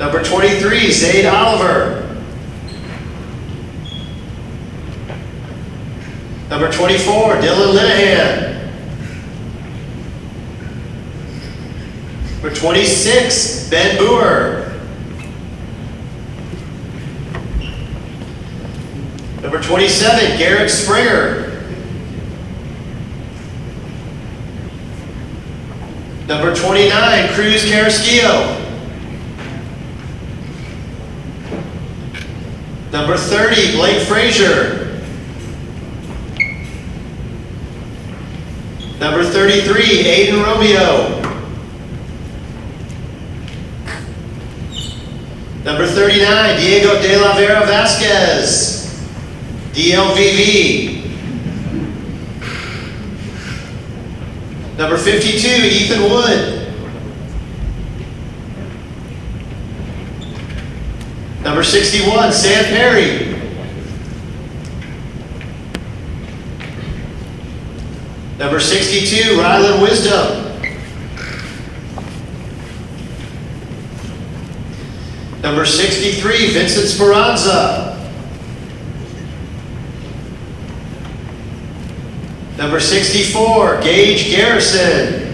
Number 23, Zayd Oliver. Number 24, Dylan Linehan. Number 26, Ben Boer. Number 27, Garrett Springer. Number 29, Cruz Carrasquillo. Number 30, Blake Frazier. Number 33, Aiden Romeo. Number 39, Diego de la Vera Vasquez. DLVV. Number 52, Ethan Wood. Number 61, Sam Perry. Number 62, Rylan Wisdom. Number 63, Vincent Speranza. Number 64, Gage Garrison.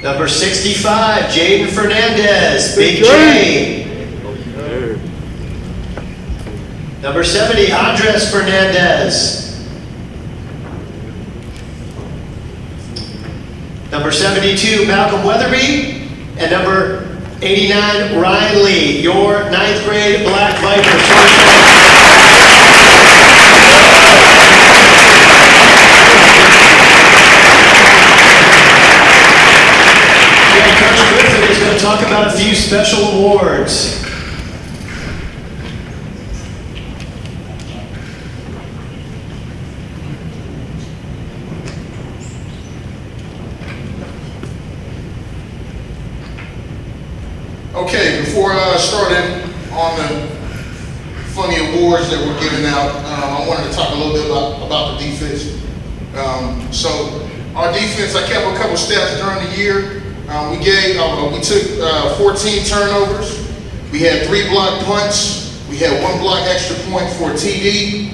Number 65, Jaden Fernandez, Big J. Number 70, Andres Fernandez. Number 72, Malcolm Weatherby. And number 89, Ryan Lee, your 9th grade Black Viper. Coach Griffin is going to talk about a few special awards. Okay, before I started on the funny awards that we're giving out, I wanted to talk a little bit about the defense. So our defense, I kept a couple stats during the year. We took 14 turnovers. We had 3 block punts. We had 1 block extra point for TD.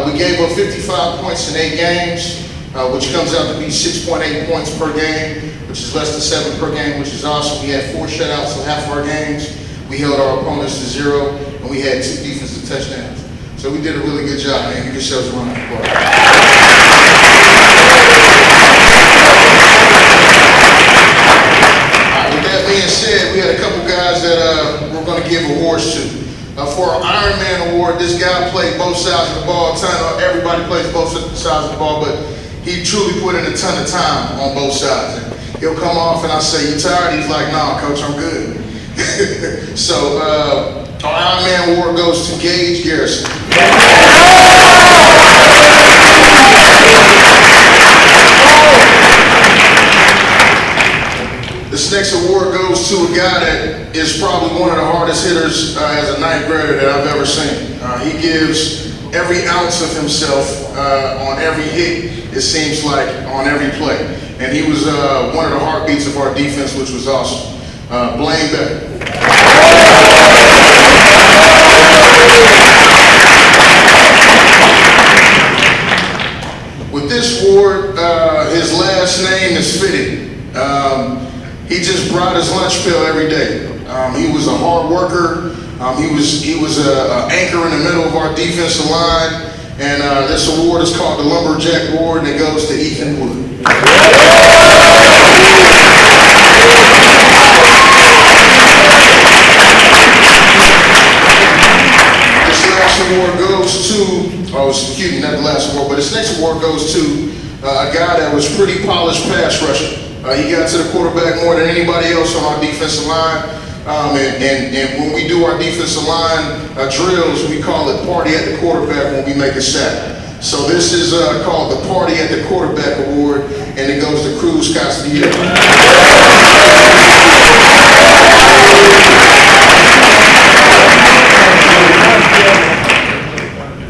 We gave up 55 points in 8 games, which comes out to be 6.8 points per game, which is less than 7 per game, which is awesome. We had 4 shutouts in half of our games. We held our opponents to 0, and we had 2 defensive touchdowns. So we did a really good job, man. Give yourselves a round of applause. Being said, we had a couple guys that we're going to give awards to. For our Iron Man award, this guy played both sides of the ball. Everybody plays both sides of the ball, but he truly put in a ton of time on both sides. And he'll come off and I say, "You tired?" He's like, "Nah, coach, I'm good." So our Iron Man award goes to Gage Garrison. This next award goes to a guy that is probably one of the hardest hitters as a 9th grader that I've ever seen. He gives every ounce of himself on every hit, it seems like, on every play. And he was one of the heartbeats of our defense, which was awesome. Blaine Beck. With this award, his last name is fitting. He just brought his lunch pail every day. He was a hard worker. He was an anchor in the middle of our defensive line. And this award is called the Lumberjack Award, and it goes to Ethan Wood. This last award goes to, excuse me, not the last award, but this next award goes to a guy that was pretty polished pass rusher. He got to the quarterback more than anybody else on our defensive line. And when we do our defensive line drills, we call it Party at the Quarterback when we make a sack. So this is called the Party at the Quarterback Award, and it goes to Cruz Castillo.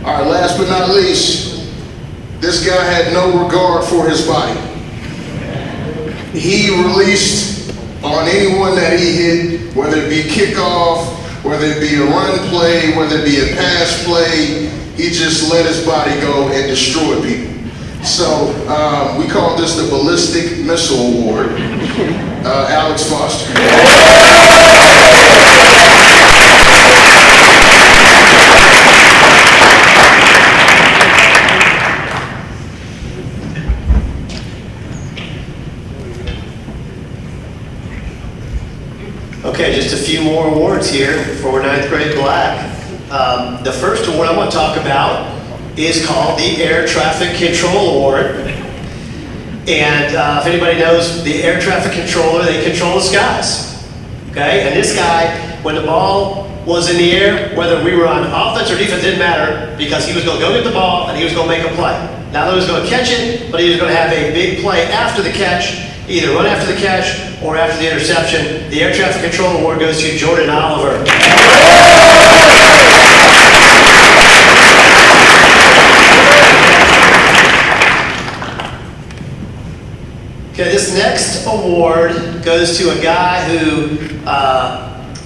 All right, last but not least, this guy had no regard for his body. he released on anyone that he hit, whether it be kickoff, whether it be a run play, whether it be a pass play, he just let his body go and destroyed people. So we call this the Ballistic Missile Award. Alex Foster. Okay, just a few more awards here for 9th grade black. The first award I want to talk about is called the Air Traffic Control Award. And if anybody knows the air traffic controller, they control the skies. Okay, and this guy, when the ball was in the air, whether we were on offense or defense, didn't matter, because he was going to go get the ball and he was going to make a play. Not that he was going to catch it, but he was going to have a big play after the catch, either run after the catch or after the interception. The Air Traffic Control Award goes to Jordan Oliver. Okay, this next award goes to a guy who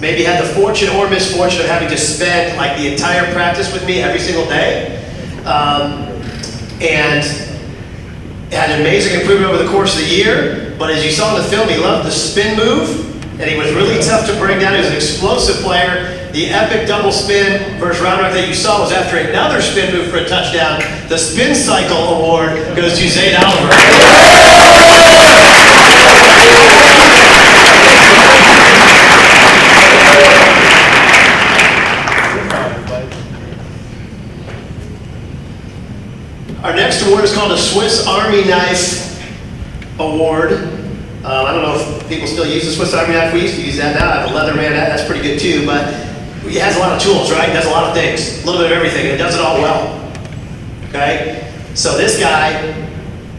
maybe had the fortune or misfortune of having to spend like the entire practice with me every single day, and had an amazing improvement over the course of the year. But as you saw in the film, he loved the spin move, and he was really tough to bring down. He was an explosive player. The epic double spin versus round rock that you saw was after another spin move for a touchdown. The Spin Cycle Award goes to Zayd Oliver. Our next award is called the Swiss Army Knife Award. I don't know if people still use the Swiss Army knife. We used to use that. Now I have a Leatherman. That's pretty good too, but it has a lot of tools, right? It does a lot of things, a little bit of everything, and it does it all well. Okay? So this guy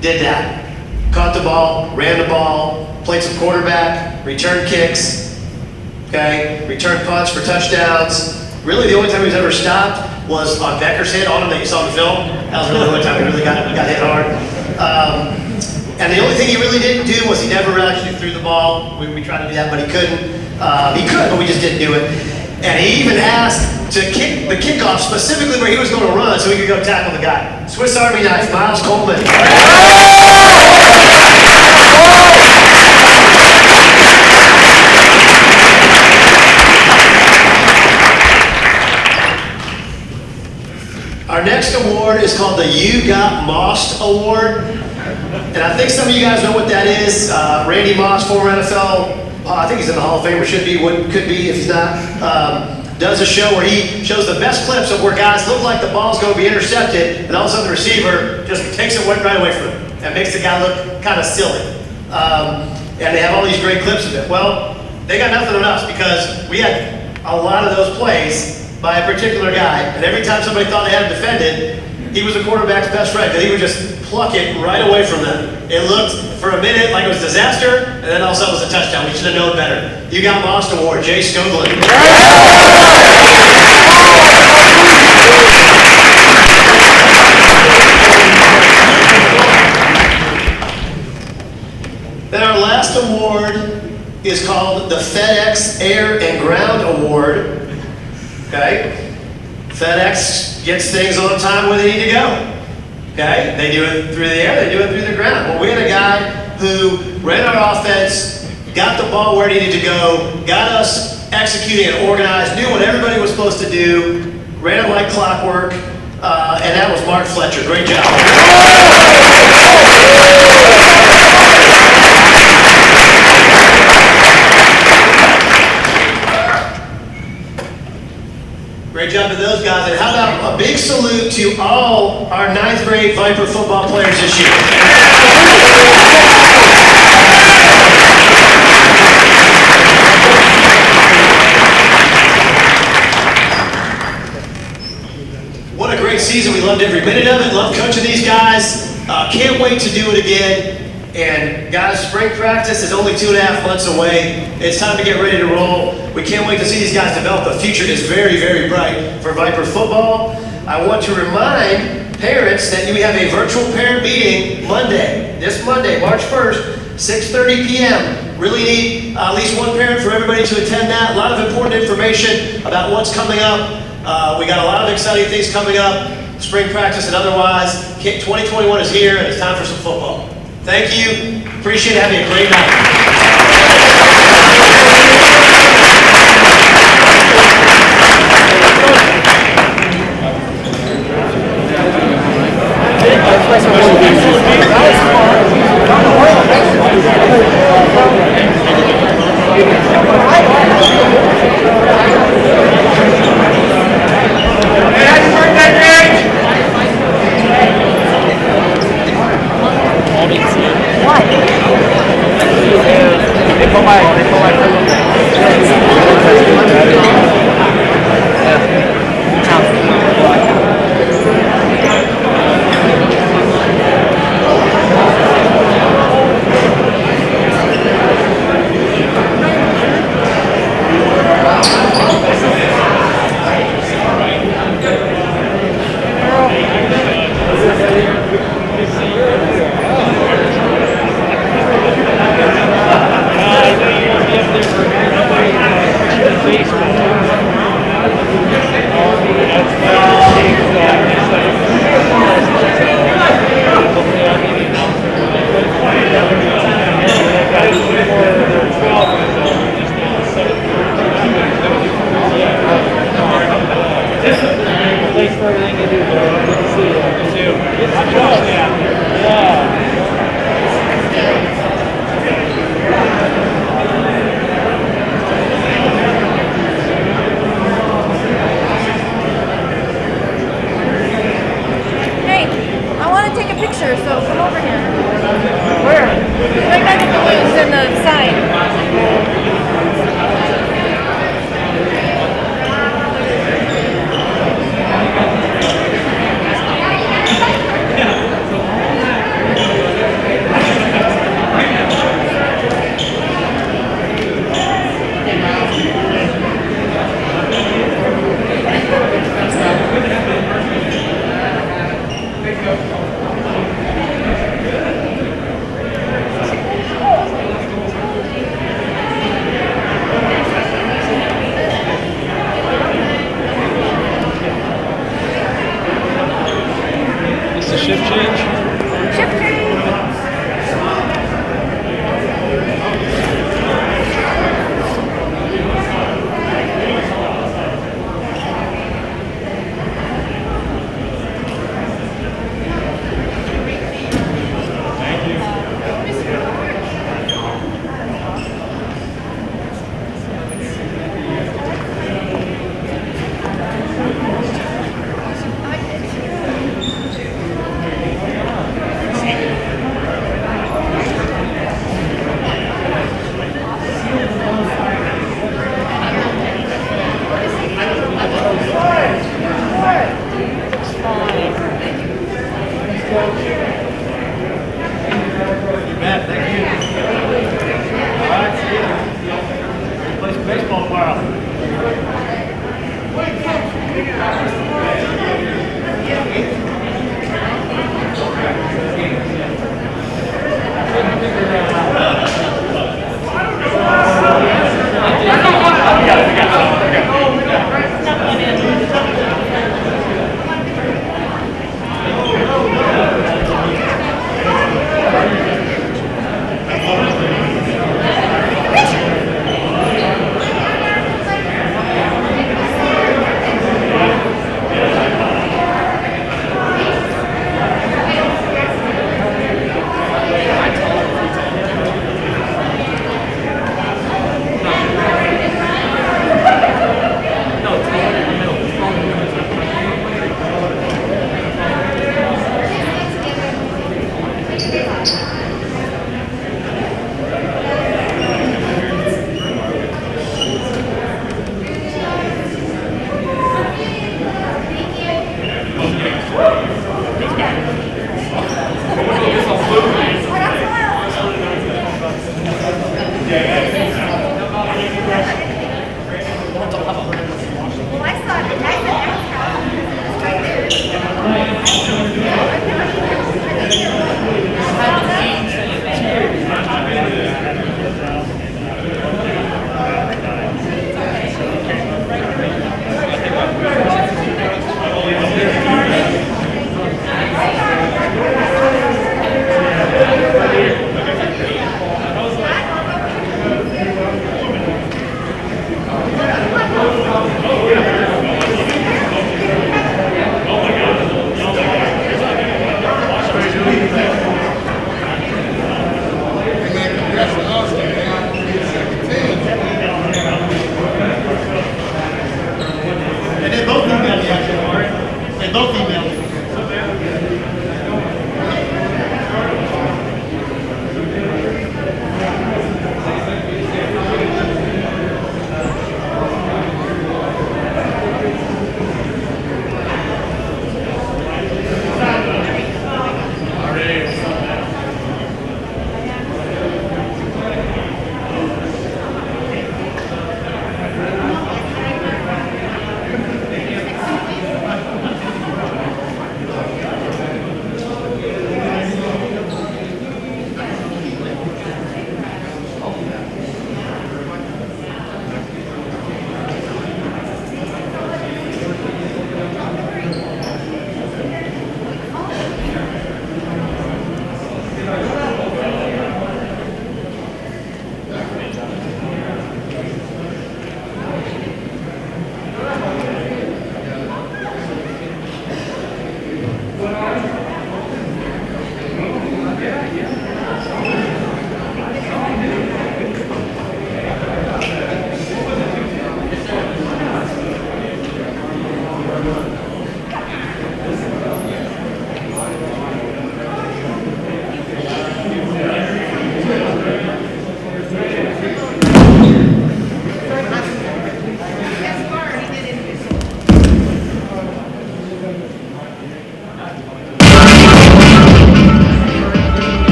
did that. Caught the ball, ran the ball, played some quarterback, returned kicks, okay? Returned punts for touchdowns. Really the only time he was ever stopped was on Becker's hit on him that you saw in the film. That was really the only time he really got hit hard. And the only thing he really didn't do was he never actually threw the ball. We tried to do that, but he couldn't. He could, but we just didn't do it. And he even asked to kick the kickoff specifically where he was going to run so he could go tackle the guy. Swiss Army Knife, Miles Coleman. Our next award is called the You Got Mossed Award. And I think some of you guys know what that is. Randy Moss, former NFL, I think he's in the Hall of Fame, or should be, could be if he's not, does a show where he shows the best clips of where guys look like the ball's going to be intercepted, and all of a sudden the receiver just takes it right away from him and makes the guy look kind of silly. And they have all these great clips of it. Well, they got nothing on us because we had a lot of those plays by a particular guy, and every time somebody thought they had him defended, he was the quarterback's best friend, because he would just pluck it right away from them. It looked for a minute like it was disaster, and then all of a sudden it was a touchdown. We should have known better. You Got Mossed Award, Jay Skoglund. Then our last award is called the FedEx Air and Ground Award. Okay? FedEx gets things on time where they need to go. Okay? They do it through the air, they do it through the ground. Well, we had a guy who ran our offense, got the ball where it needed to go, got us executing and organized, knew what everybody was supposed to do, ran it like clockwork, and that was Mark Fletcher. Great job. Great job to those guys. And how about a big salute to all our 9th grade Viper football players this year. What a great season. We loved every minute of it. Loved coaching these guys. Can't wait to do it again. And guys, spring practice is only 2.5 months away. It's time to get ready to roll. We can't wait to see these guys develop. The future is very, very bright for Viper football. I want to remind parents that we have a virtual parent meeting Monday, this Monday, March 1st, 6:30 p.m. Really need at least one parent for everybody to attend that. A lot of important information about what's coming up. We got a lot of exciting things coming up, spring practice and otherwise. 2021 is here and it's time for some football. Thank you. Appreciate it. Having a great night.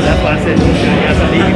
That's why I said you should have some easy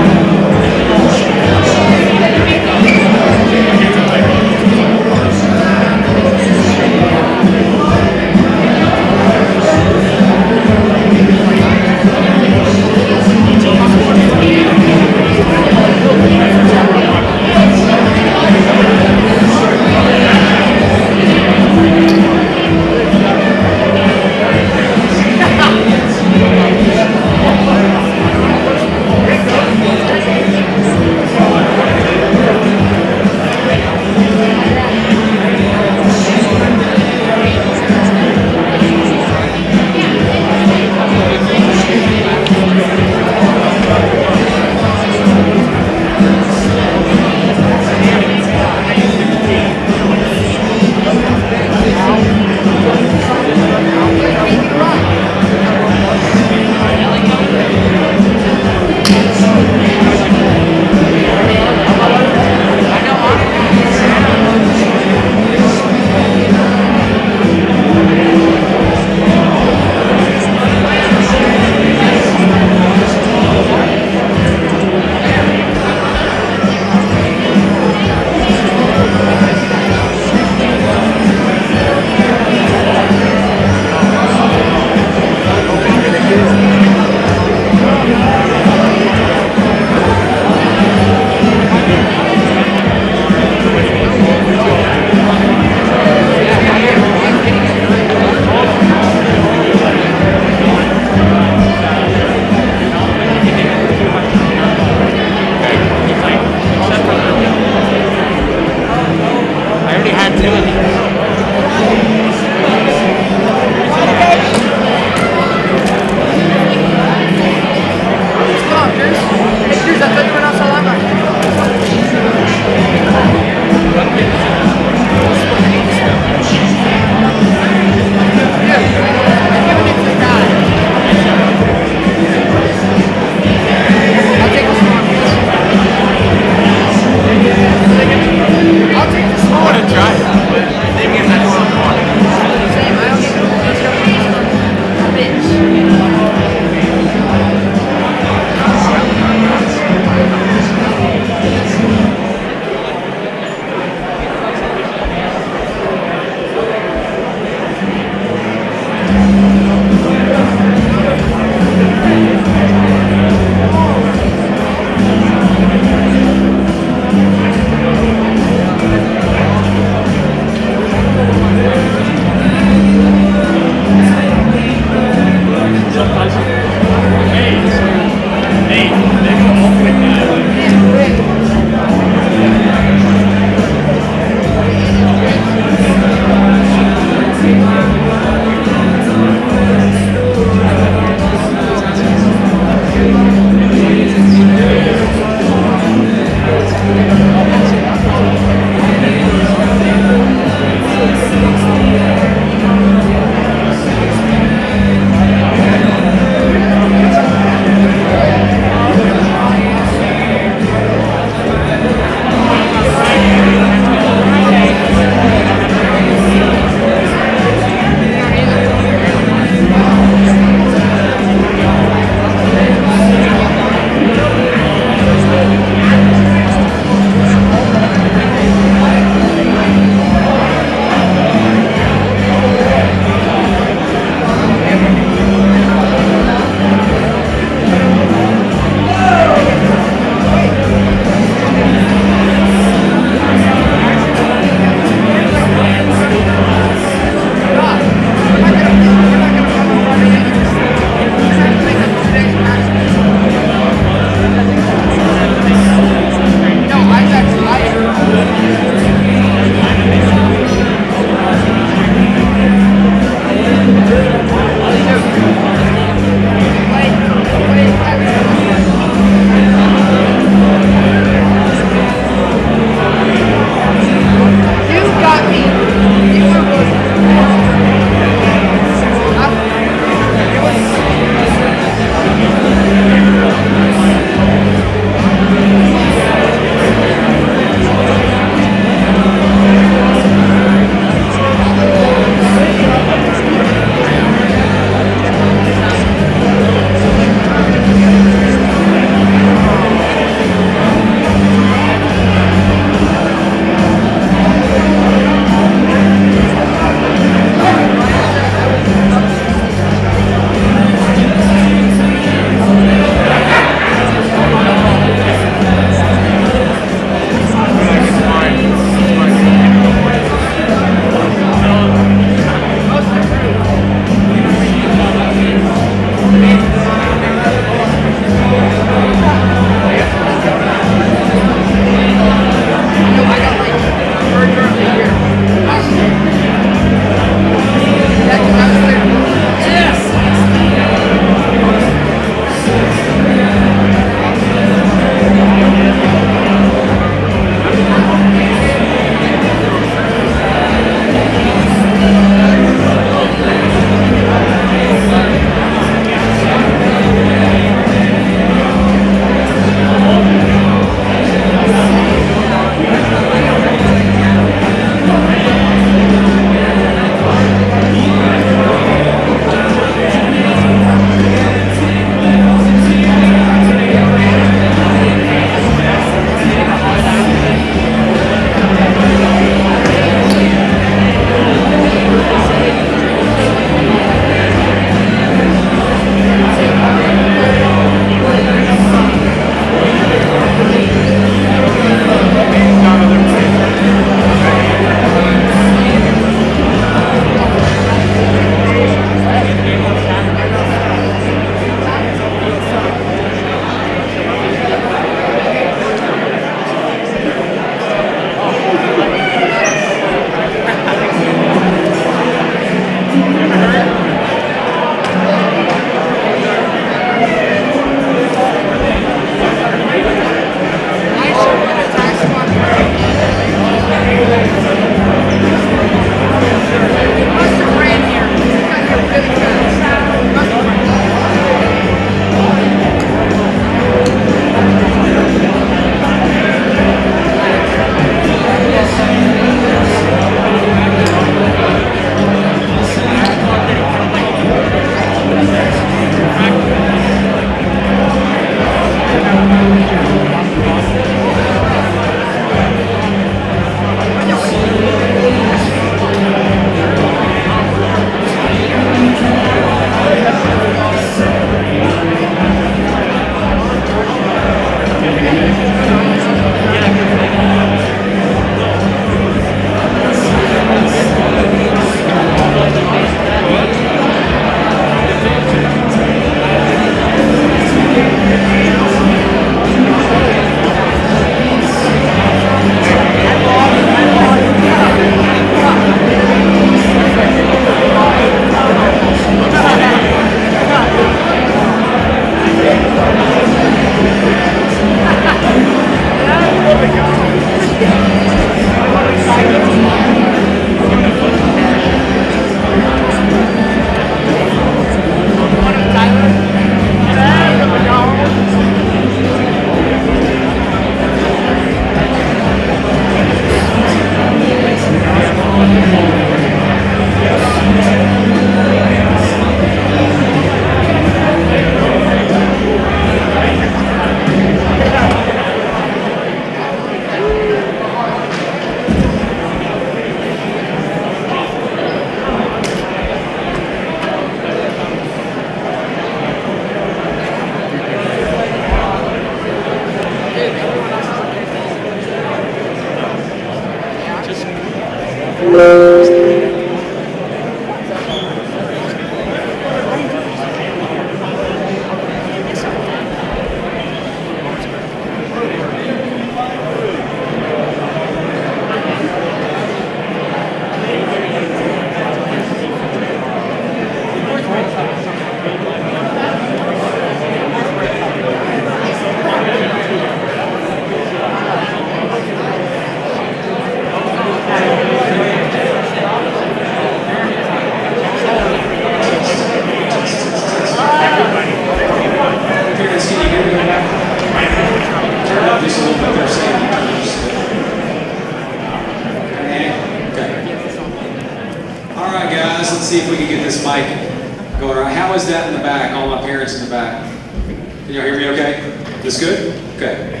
how is that in the back? All my parents in the back. Can y'all hear me okay? This good? Okay.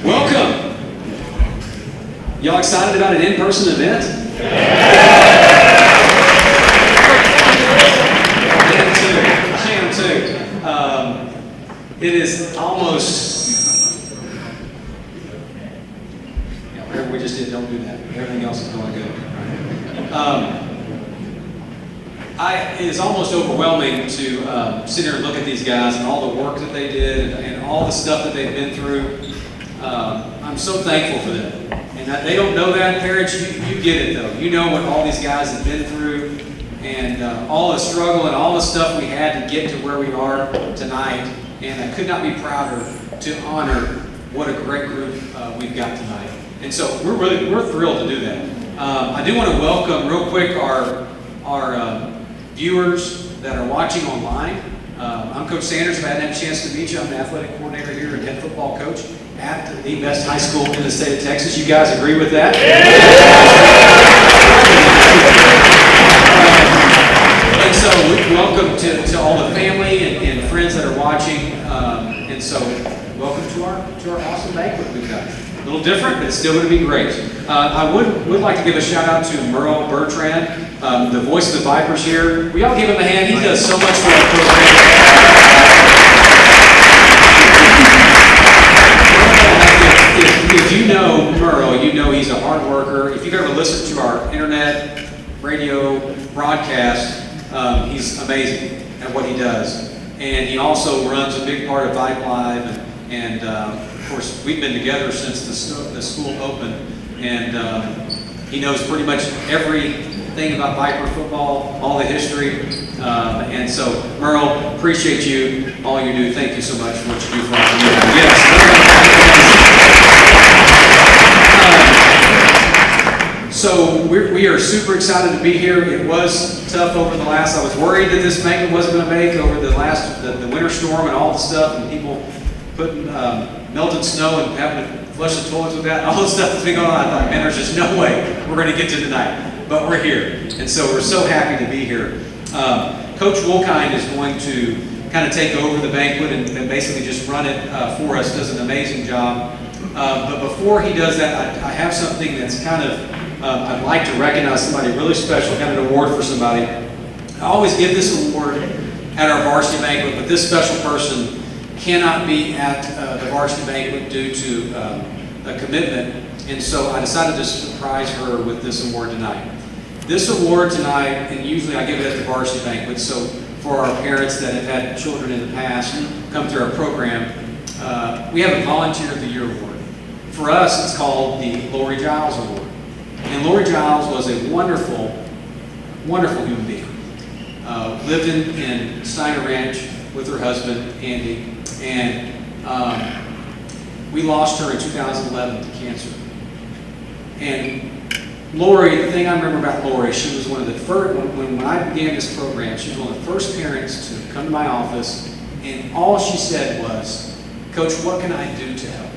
Welcome. Y'all excited about an in-person event? I am too. It is almost, whatever we just did, don't do that. Everything else is going good. It is almost overwhelming to sit here and look at these guys and all the work that they did and all the stuff that they've been through. I'm so thankful for them. And they don't know that, parents, you get it though. You know what all these guys have been through and all the struggle and all the stuff we had to get to where we are tonight. And I could not be prouder to honor what a great group we've got tonight. And so we're thrilled to do that. I do want to welcome real quick our viewers that are watching online. I'm Coach Sanders. If I hadn't had a chance to meet you, I'm the athletic coordinator here and head football coach at the best high school in the state of Texas. You guys agree with that? And so welcome to all the family and friends that are watching. And so welcome to our awesome banquet we've got. A little different, but it's still going to be great. I would like to give a shout out to Merle Bertrand, the voice of the Vipers here. We all give him a hand. He does so much for our program. If you know Merle, you know he's a hard worker. If you've ever listened to our internet, radio, broadcast, he's amazing at what he does. And he also runs a big part of Vype Live. And of course, we've been together since the school opened. And he knows pretty much everything about Viper football, all the history. And so, Merle, appreciate you, all you do. Thank you so much for what you do for our community. Yes. So we are super excited to be here. It was tough over the last. I was worried that this banquet wasn't going to make over the winter storm and all the stuff, and people putting melted snow and having to flush the toilets with that, and all the stuff that's been going on. I thought, man, there's just no way we're going to get to tonight. But we're here, and so we're so happy to be here. Coach Wolkind is going to kind of take over the banquet and basically just run it for us. Does an amazing job. But before he does that, I have something that's kind of, I'd like to recognize somebody really special, kind of an award for somebody. I always give this award at our varsity banquet, but this special person cannot be at the varsity banquet due to a commitment, and so I decided to surprise her with this award tonight. This award tonight, and usually I give it at the varsity banquet, so for our parents that have had children in the past come through our program, we have a Volunteer of the Year award. For us, it's called the Lori Giles Award. And Lori Giles was a wonderful, wonderful human being. Lived in Steiner Ranch with her husband, Andy, and we lost her in 2011 to cancer. And Lori, the thing I remember about Lori, she was one of the first, when I began this program, she was one of the first parents to come to my office, and all she said was, Coach, what can I do to help?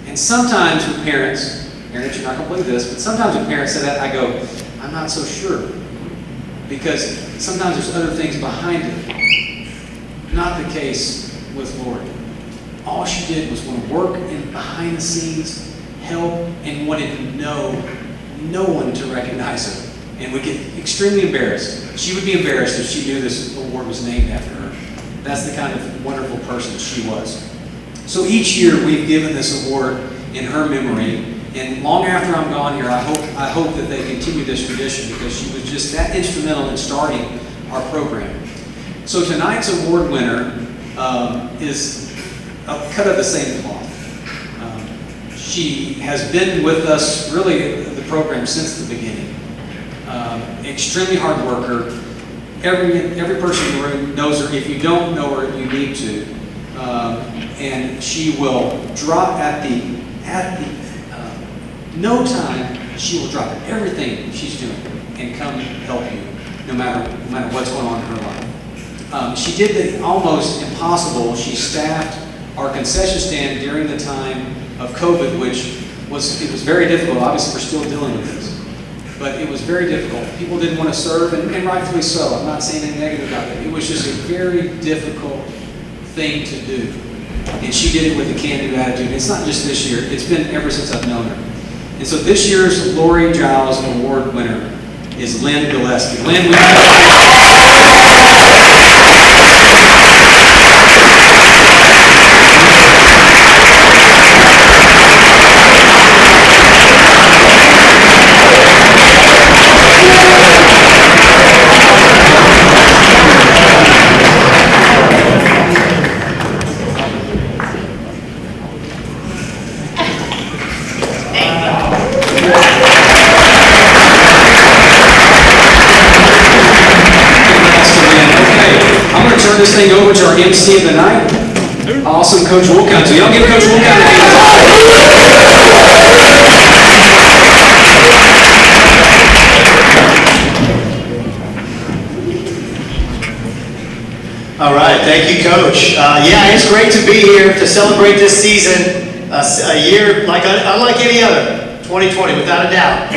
And sometimes with parents, you're not going to believe this, but sometimes when parents say that, I go, I'm not so sure. Because sometimes there's other things behind it. Not the case with Lori. All she did was want to work in behind the scenes, help, and wanted no one to recognize her. And would get extremely embarrassed. She would be embarrassed if she knew this award was named after her. That's the kind of wonderful person she was. So each year we've given this award in her memory. And long after I'm gone here, I hope that they continue this tradition because she was just that instrumental in starting our program. So tonight's award winner is cut of the same cloth. She has been with us, really, the program since the beginning. Extremely hard worker. Every person in the room knows her. If you don't know her, you need to. And she will drop at no time. She will drop everything she's doing and come help you, no matter what's going on in her life. She did the almost impossible. She staffed our concession stand during the time of COVID, which was very difficult. Obviously, we're still dealing with this. but it was very difficult. People didn't want to serve, and rightfully so. I'm not saying anything negative about it. It was just a very difficult thing to do. And she did it with a can-do attitude. It's not just this year. It's been ever since I've known her. And so this year's Lori Giles Award winner is Lynn Gillespie. Lynn, we this thing over to our MC of the night, awesome Coach Woolcott. So y'all give Coach Woolcott a hand. All right, thank you, Coach. Yeah, it's great to be here to celebrate this season, a year unlike any other, 2020, without a doubt.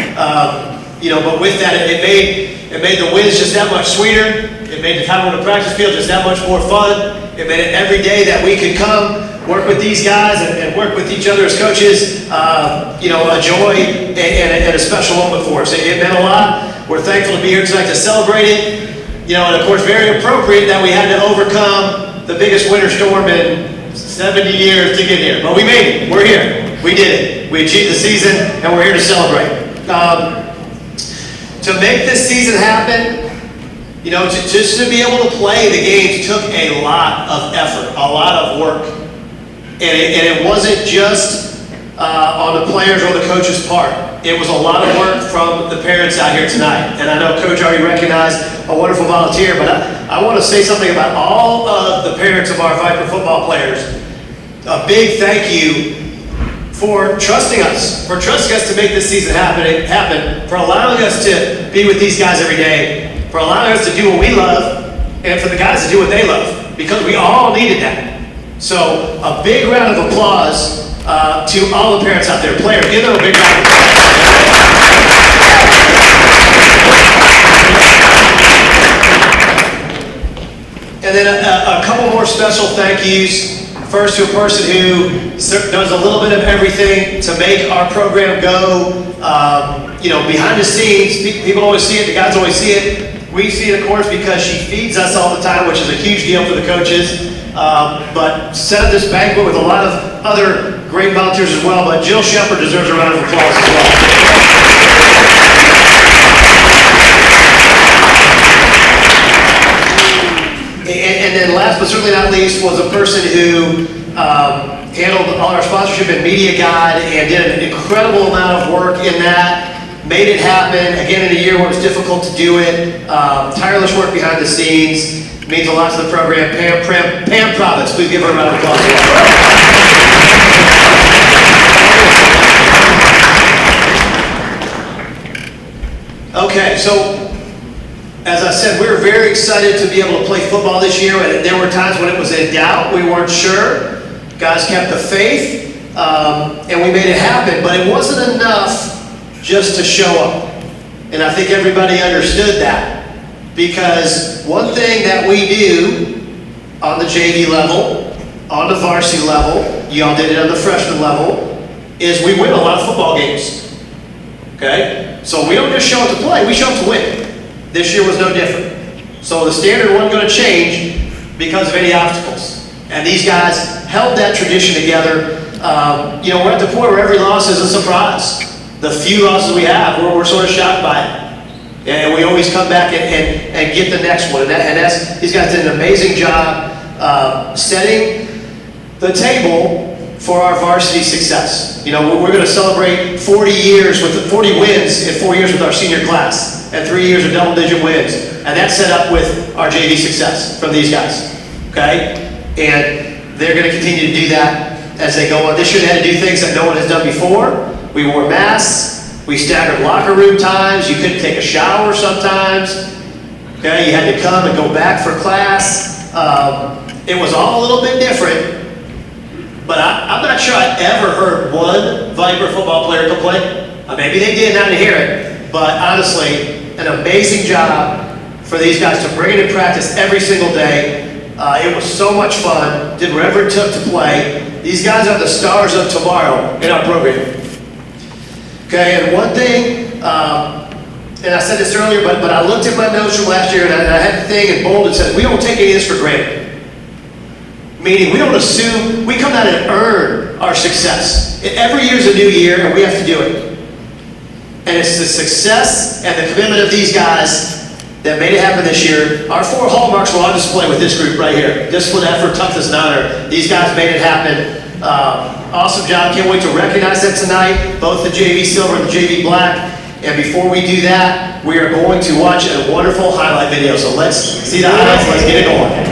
But with that, it made the wins just that much sweeter. It made the time on the practice field just that much more fun. It made it every day that we could come, work with these guys and work with each other as coaches, a joy and a special moment for us. It meant a lot. We're thankful to be here tonight to celebrate it. And of course, very appropriate that we had to overcome the biggest winter storm in 70 years to get here. But we made it. We're here. We did it. We achieved the season, and we're here to celebrate. To make this season happen, just to be able to play the games took a lot of effort, a lot of work. And it wasn't just on the players or the coaches' part. It was a lot of work from the parents out here tonight. And I know Coach already recognized a wonderful volunteer, but I want to say something about all of the parents of our Viper football players. A big thank you for trusting us to make this season happen, for allowing us to be with these guys every day, for allowing us to do what we love, and for the guys to do what they love, because we all needed that. So a big round of applause to all the parents out there. Players, give them a big round of applause. And then a couple more special thank yous. First, to a person who does a little bit of everything to make our program go. Behind the scenes, people always see it, the guys always see it. We see it, of course, because she feeds us all the time, which is a huge deal for the coaches. But set up this banquet with a lot of other great volunteers as well. But Jill Shepard deserves a round of applause as well. And then last but certainly not least was a person who handled all our sponsorship and media guide and did an incredible amount of work in that. Made it happen, again, in a year where it was difficult to do it. Tireless work behind the scenes. Means a lot to the program. Pam Province, please give her a round of applause. Okay, so as I said, we were very excited to be able to play football this year, and there were times when it was in doubt. We weren't sure. Guys kept the faith, and we made it happen, but it wasn't enough just to show up. And I think everybody understood that. Because one thing that we do on the JV level, on the varsity level, y'all did it on the freshman level, is we win a lot of football games. Okay? So we don't just show up to play, we show up to win. This year was no different. So the standard wasn't going to change because of any obstacles. And these guys held that tradition together. We're at the point where every loss is a surprise. The few losses we have, we're sort of shocked by it. And we always come back and get the next one. These guys did an amazing job setting the table for our varsity success. We're going to celebrate 40 wins in 4 years with our senior class, and 3 years of double-digit wins. And that's set up with our JV success from these guys. Okay? And they're going to continue to do that as they go on. This year they had to do things that no one has done before. We wore masks. We staggered locker room times. You couldn't take a shower sometimes. Okay, you had to come and go back for class. It was all a little bit different. But I'm not sure I ever heard one Viper football player complain. Maybe they did, I didn't hear it. But honestly, an amazing job for these guys to bring it in practice every single day. It was so much fun, did whatever it took to play. These guys are the stars of tomorrow in our program. Okay, and one thing, and I said this earlier, but I looked at my notes from last year and I had the thing in bold that said, we don't take any of this for granted. Meaning, we don't assume, we come out and earn our success. Every year is a new year and we have to do it. And it's the success and the commitment of these guys that made it happen this year. Our 4 hallmarks were on display with this group right here. Discipline, effort, toughness, and honor. These guys made it happen. Awesome job. Can't wait to recognize them tonight, both the JV Silver and the JV Black. And before we do that, we are going to watch a wonderful highlight video. So let's see the highlights. Let's get it going.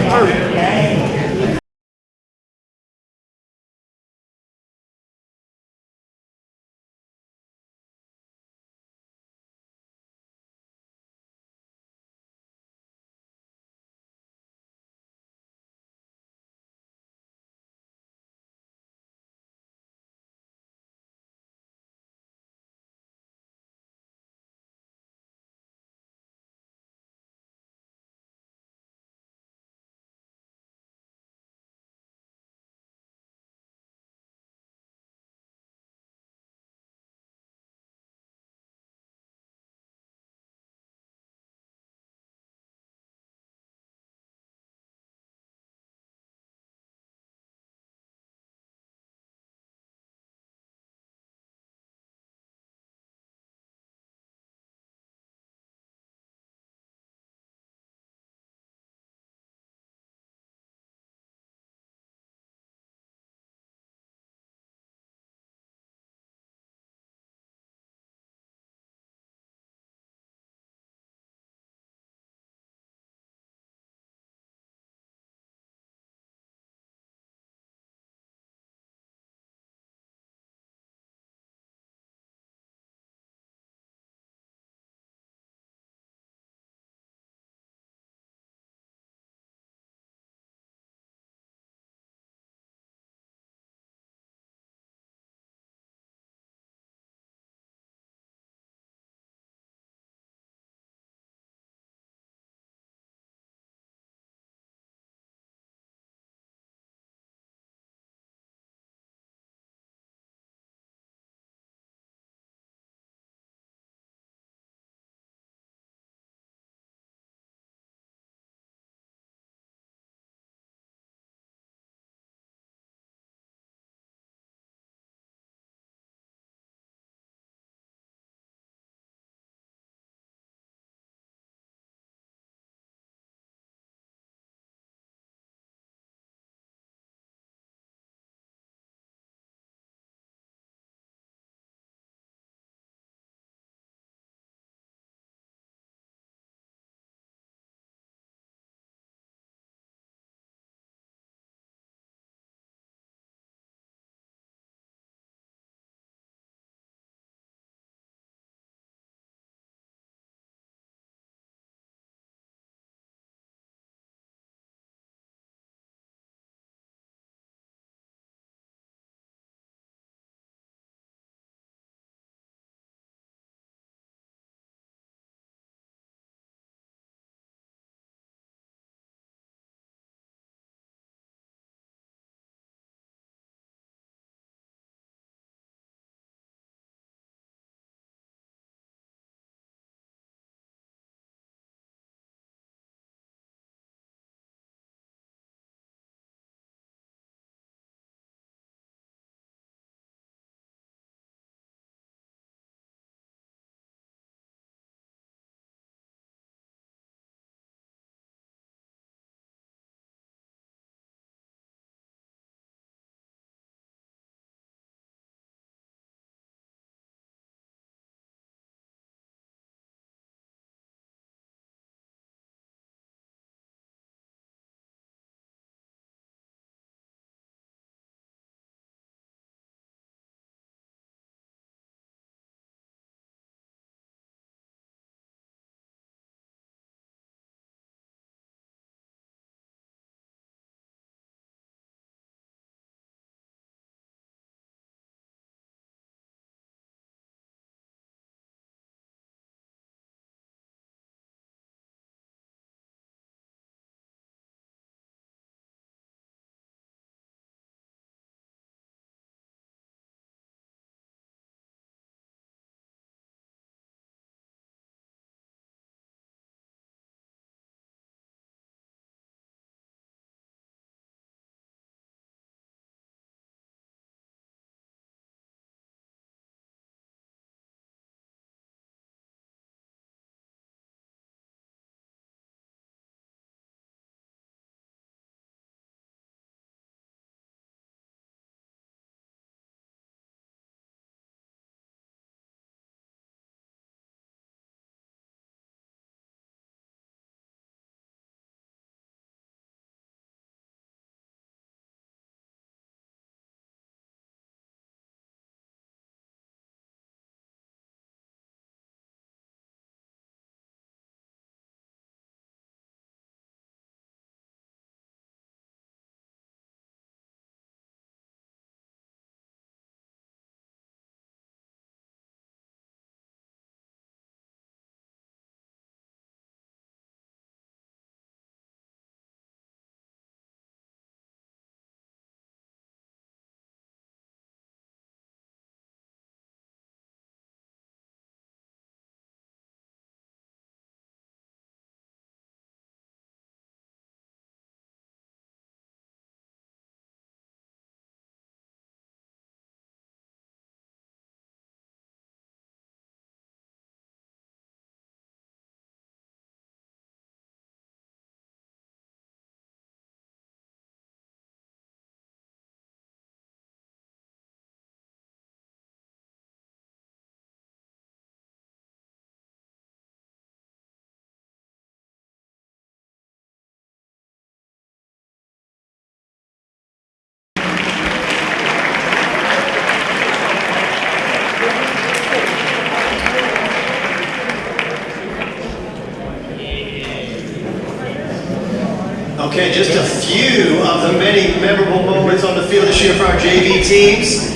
Okay, just a few of the many memorable moments on the field this year for our JV teams.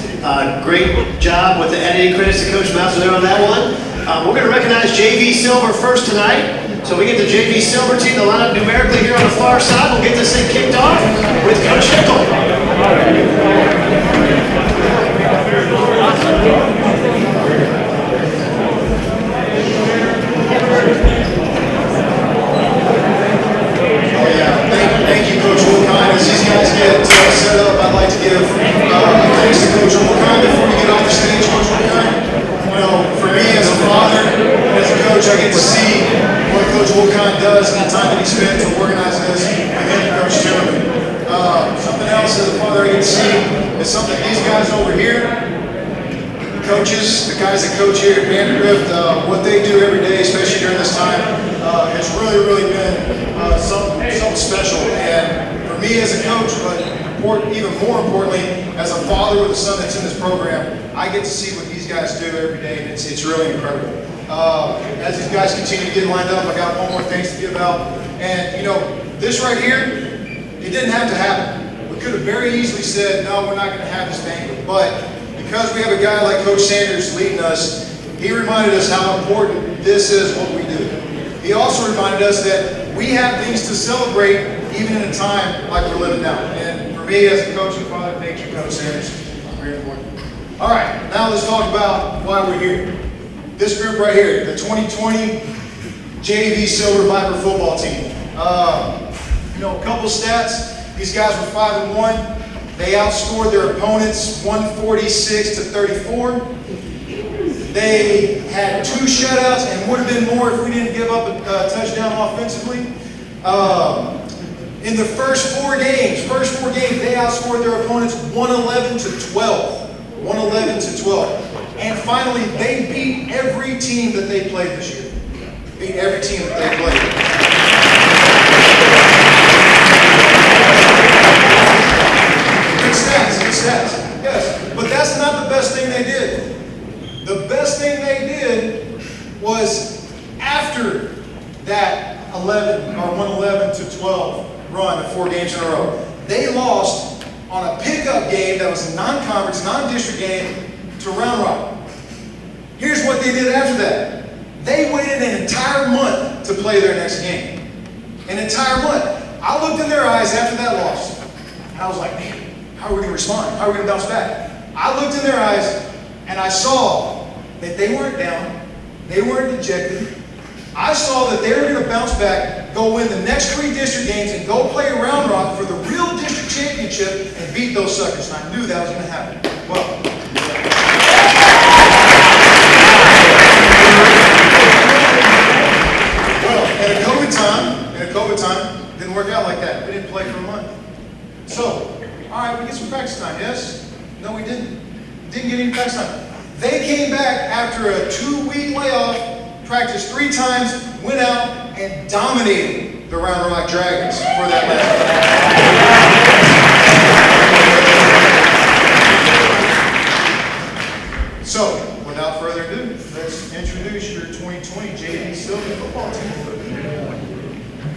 Great job with the editing. Credits to Coach Mouse there on that one. We're going to recognize JV Silver first tonight. So we get the JV Silver team to line up numerically here on the far side. We'll get this thing kicked off with Coach Nickel. Thank you, Coach Wilkine. As these guys get set up, I'd like to give thanks to Coach Wilkine before we get off the stage. Coach Wilkine, you know, for me as a father, as a coach, I get to see what Coach Wilkine does and the time that he spends to organize this with him and Coach Tillman. Something else as a father I get to see is something these guys over here, coaches, the guys that coach here at VANDEGRIFT, what they do every day, especially during this time, has really been something special. And for me as a coach, but even more importantly, as a father with a son that's in this program, I get to see what these guys do every day, and it's really incredible. As these guys continue to get lined up, I got one more thanks to give out. And you know, this right here, it didn't have to happen. We could have very easily said, no, we're not going to have this banquet. But because we have a guy like Coach Sanders leading us, he reminded us how important this is, what we do. He also reminded us that we have things to celebrate even in a time like we're living now. And for me as a coach and father, thank you, Coach Sanders. Very important. All right, now let's talk about why we're here. This group right here, the 2020 JV Silver Viper football team. You know, a couple stats. These guys were 5-1. They outscored their opponents 146-34. They had 2 shutouts and would have been more if we didn't give up a touchdown offensively. In the first four games, they outscored their opponents 111-12. 111-12. And finally, they beat every team that they played this year. Beat every team that they played. Good stats, yes. But that's not the best thing they did. The best thing they did was after that 111-12 run of 4 games in a row, they lost on a pickup game that was a non-conference, non-district game to Round Rock. Here's what they did after that. They waited an entire month to play their next game. An entire month. I looked in their eyes after that loss, and I was like, man, how are we going to respond? How are we going to bounce back? I looked in their eyes, and I saw that they weren't down. They weren't dejected. I saw that they were going to bounce back, go win the next 3 district games, and go play Round Rock for the real district championship and beat those suckers. And I knew that was going to happen. Well, in a COVID time, it didn't work out like that. We didn't play for a month. So, all right, we get some practice time, yes? No, we didn't. Didn't get any practice time. They came back after a 2-week layoff, practiced 3 times, went out and dominated the Round Rock Dragons for that match. So, without further ado, let's introduce your 2020 JV Silver football team.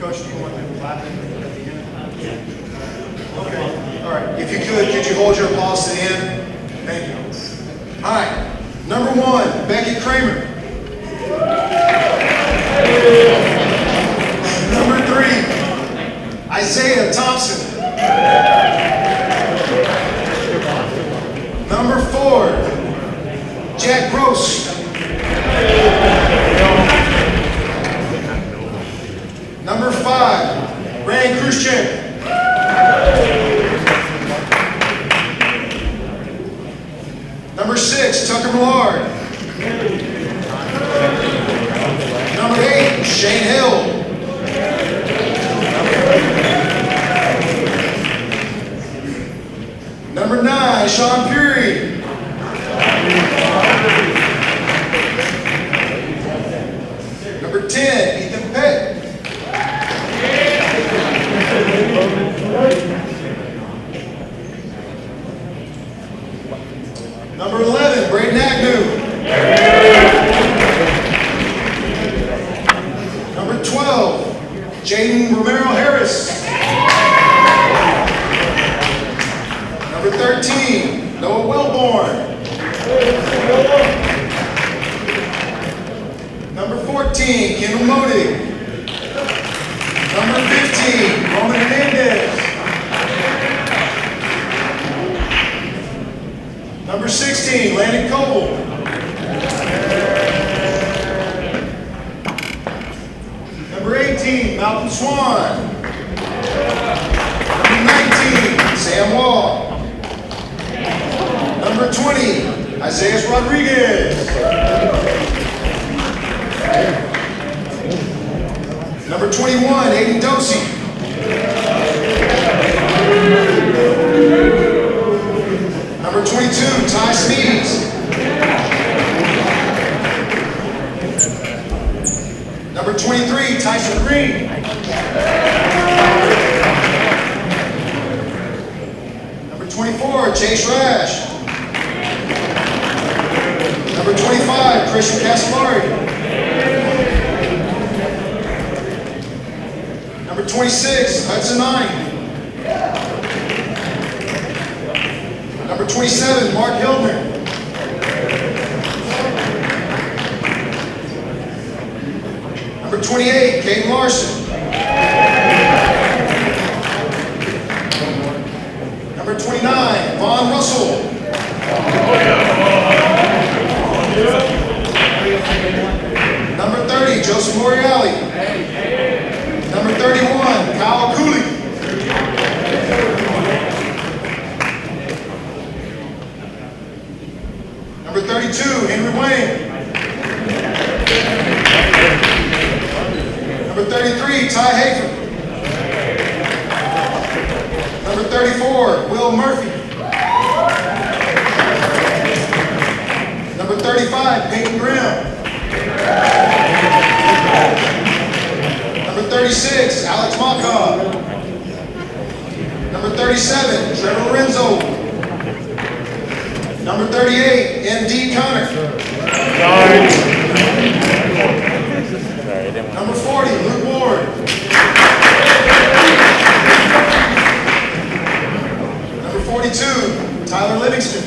Coach, do you want to clap at the end? Okay. All right. If you could you hold your applause to the end? Thank you. All right. Number 1, Becky Kramer. Number 3, Isaiah Thompson. Number 4, Jack Gross. Number 5, Ryan Khrushchev. Number 6, Tucker Millard. Number 8, Shane Hill. Number 9, Sean Fury. Number 10, Ethan Peck. Number 11, Braden Agnew. Number 12, Jaden Romero Harris. Modig. Number 15, Roman Hernandez. Number 16, Landon Coble. Number 18, Malcolm Swan. Number 19, Sam Wall. Number 20, Isaiah Rodriguez. Number 21, Aiden Dosey. Number 22, Ty Smeeds. Number 23, Tyson Green. Number 24, Chase Rash. Number 25, Christian Castellari. Number 26, Hudson 9. Number 27, Mark Hildner. Number 28, Caden Larson. Number 29, Vaughn Russell. Number 30, Joseph Moriali. Number 31, Kyle Cooley. Number 32, Henry Wayne. Number 33, Ty Hafer. Number 34, Will Murphy. Number 35, Peyton Grimm. Number 36, Alex Makov. Number 37, Trevor Lorenzo. Number 38, M.D. Connor. Number 40, Luke Ward. Number 42, Tyler Livingston.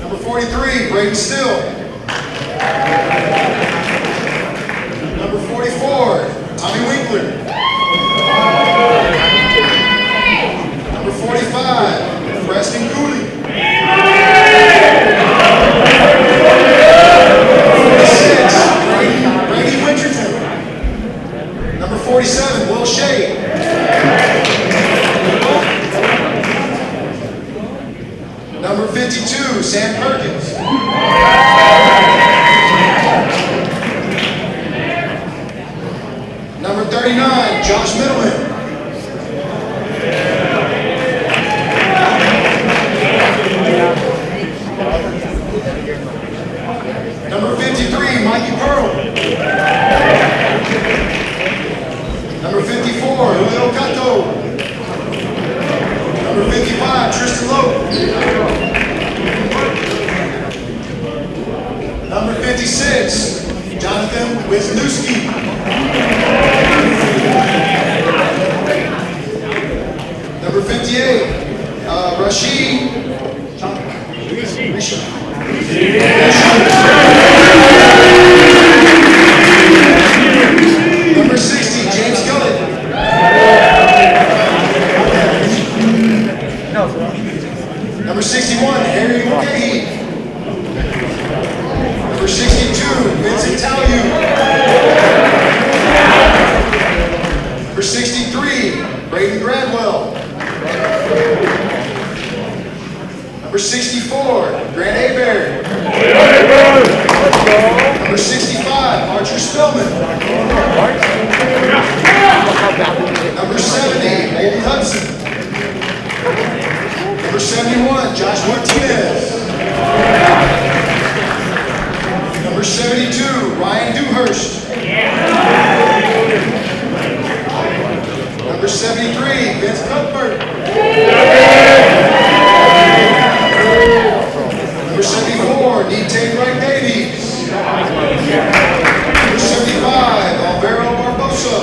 Number 43, Braden Still. Number 44, Tommy Winkler. Number 45, Preston Cooley. 46, Brady Winterton. Number 47, Will Shea. Number 52, Sam Perkins. Number 39, Josh Middleman. Number 53, Mikey Pearl. Number 54, Julio Cato. Number 55, Tristan Lowe. Number 56, Jonathan Wisniewski. Number 58, Rashid. Number 60, James Gillett. Number 61, Harry McGahee. Number 62, Vincent Talu. Number 63, Braden Gradwell. Number 64, Grant Hebert. Number 65, Archer Spillman. Number 70, Hayden Hudson. Number 71, Josh Martinez. Number 72, Ryan Dewhurst. Number 73, Vince Cuthbert. Number 74, Nate Wright Davies. Number 75, Alvaro Barbosa.